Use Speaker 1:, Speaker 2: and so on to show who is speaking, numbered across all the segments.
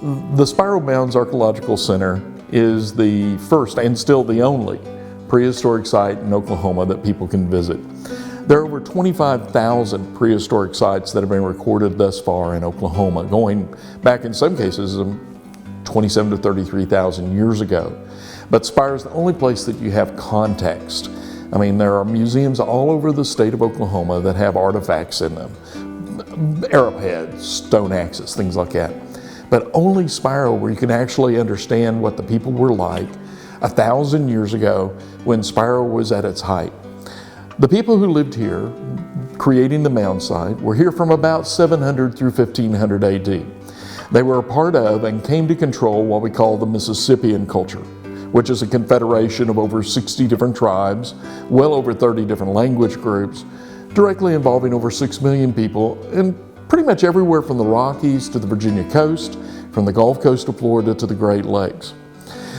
Speaker 1: The Spiro Mounds Archaeological Center is the first and still the only prehistoric site in Oklahoma that people can visit. There are over 25,000 prehistoric sites that have been recorded thus far in Oklahoma, going back in some cases 27 to 33,000 years ago. But Spiro is the only place that you have context. I mean, there are museums all over the state of Oklahoma that have artifacts in them, arrowheads, stone axes, things like that. But only Spiro, where you can actually understand what the people were like 1,000 years ago when Spiro was at its height. The people who lived here, creating the mound site, were here from about 700 through 1500 AD. They were a part of and came to control what we call the Mississippian culture, which is a confederation of over 60 different tribes, well over 30 different language groups, directly involving over 6 million people, and pretty much everywhere from the Rockies to the Virginia coast, from the Gulf Coast of Florida to the Great Lakes.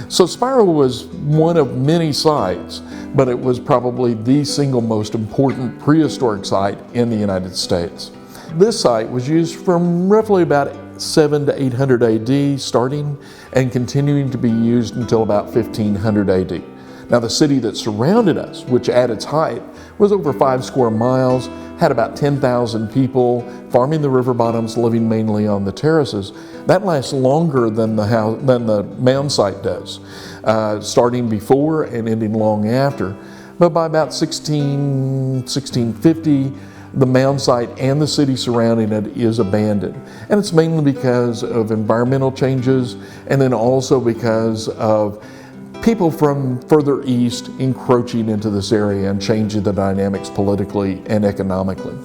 Speaker 1: So Spiro was one of many sites, but it was probably the single most important prehistoric site in the United States. This site was used from roughly about 700 to 800 AD starting and continuing to be used until about 1500 AD. Now the city that surrounded us, which at its height was over 5 square miles, had about 10,000 people farming the river bottoms, living mainly on the terraces. That lasts longer than the mound site does, starting before and ending long after. But by about 1650, the mound site and the city surrounding it is abandoned. And it's mainly because of environmental changes and then also because of people from further east encroaching into this area and changing the dynamics politically and economically.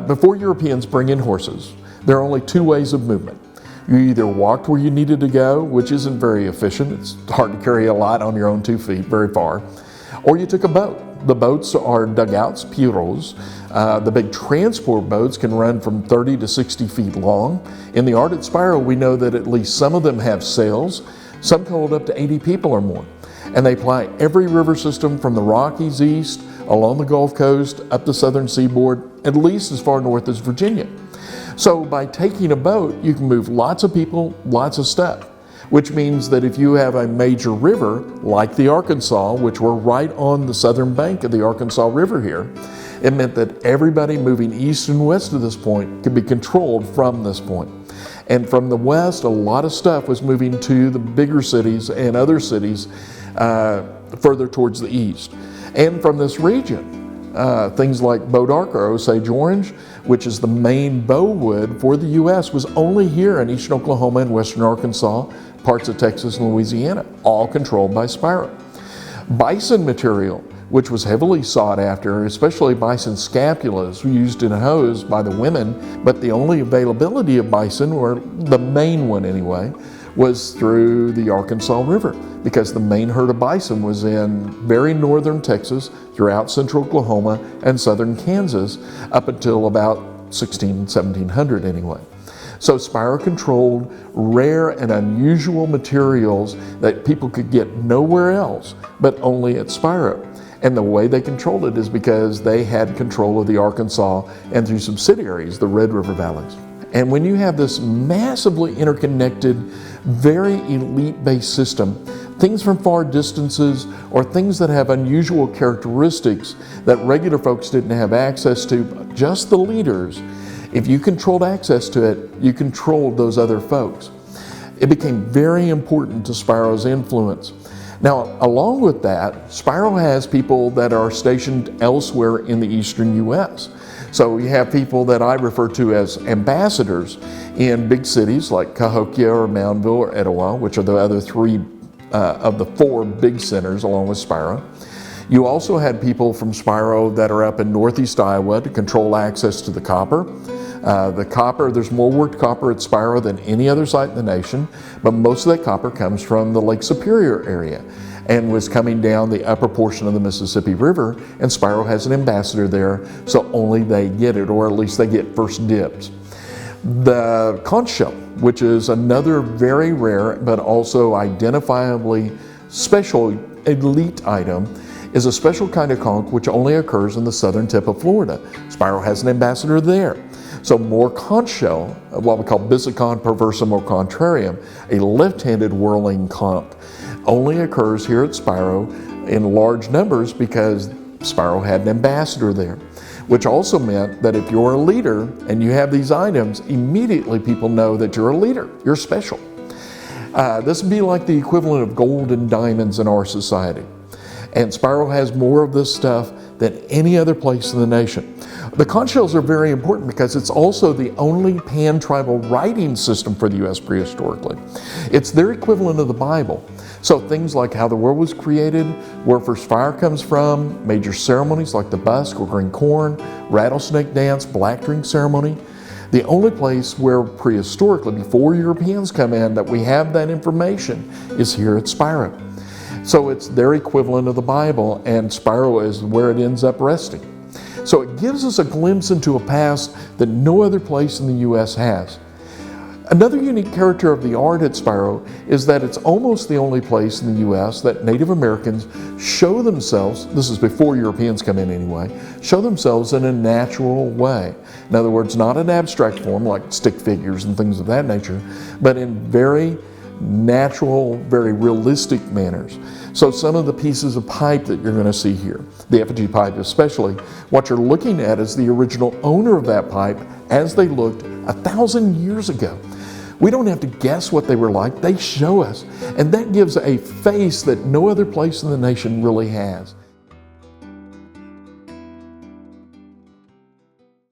Speaker 1: Before Europeans bring in horses, there are only 2 ways of movement. You either walked where you needed to go, which isn't very efficient. It's hard to carry a lot on your own 2 feet very far, or you took a boat. The boats are dugouts, pirogues. The big transport boats can run from 30 to 60 feet long. In the art at Spiro, we know that at least some of them have sails. Some can hold up to 80 people or more. And they ply every river system from the Rockies east, along the Gulf Coast, up the southern seaboard, at least as far north as Virginia. So by taking a boat, you can move lots of people, lots of stuff, which means that if you have a major river, like the Arkansas, which we're right on the southern bank of the Arkansas River here, it meant that everybody moving east and west of this point could be controlled from this point. And from the west, a lot of stuff was moving to the bigger cities and other cities further towards the east. And from this region, things like Bodark or Osage orange, which is the main bow wood for the U.S., was only here in eastern Oklahoma and western Arkansas, parts of Texas and Louisiana, all controlled by Spiro. Bison material, which was heavily sought after, especially bison scapulas used in hose by the women, but the only availability of bison, or the main one anyway, was through the Arkansas River, because the main herd of bison was in very northern Texas, throughout central Oklahoma and southern Kansas, up until about 1700 anyway. So Spiro controlled rare and unusual materials that people could get nowhere else, but only at Spiro. And the way they controlled it is because they had control of the Arkansas and through subsidiaries, the Red River valleys. And when you have this massively interconnected, very elite-based system, things from far distances or things that have unusual characteristics that regular folks didn't have access to, just the leaders, if you controlled access to it, you controlled those other folks. It became very important to Spiro's influence. Now, along with that, Spiro has people that are stationed elsewhere in the eastern U.S. So you have people that I refer to as ambassadors in big cities like Cahokia or Moundville or Etowah, which are the other 3 of the 4 big centers along with Spiro. You also had people from Spiro that are up in northeast Iowa to control access to the copper. There's more worked copper at Spiro than any other site in the nation, but most of that copper comes from the Lake Superior area and was coming down the upper portion of the Mississippi River, and Spiro has an ambassador there, so only they get it, or at least they get first dibs. The conch shell, which is another very rare but also identifiably special elite item, is a special kind of conch which only occurs in the southern tip of Florida. Spiro has an ambassador there. So more conch shell, what we call Bisicon perversum or contrarium, a left-handed whirling conch, only occurs here at Spiro in large numbers because Spiro had an ambassador there, which also meant that if you're a leader and you have these items, immediately people know that you're a leader, you're special. This would be like the equivalent of gold and diamonds in our society. And Spiro has more of this stuff than any other place in the nation. The conch shells are very important because it's also the only pan-tribal writing system for the U.S. prehistorically. It's their equivalent of the Bible. So things like how the world was created, where first fire comes from, major ceremonies like the busk or green corn, rattlesnake dance, black drink ceremony. The only place where prehistorically, before Europeans come in, that we have that information is here at Spiro. So it's their equivalent of the Bible, and Spiro is where it ends up resting. So it gives us a glimpse into a past that no other place in the U.S. has. Another unique character of the art at Spiro is that it's almost the only place in the U.S. that Native Americans show themselves, this is before Europeans come in anyway, show themselves in a natural way. In other words, not an abstract form like stick figures and things of that nature, but in very natural, very realistic manners. So some of the pieces of pipe that you're going to see here, the effigy pipe especially, what you're looking at is the original owner of that pipe as they looked 1,000 years ago. We don't have to guess what they were like, they show us. And that gives a face that no other place in the nation really has.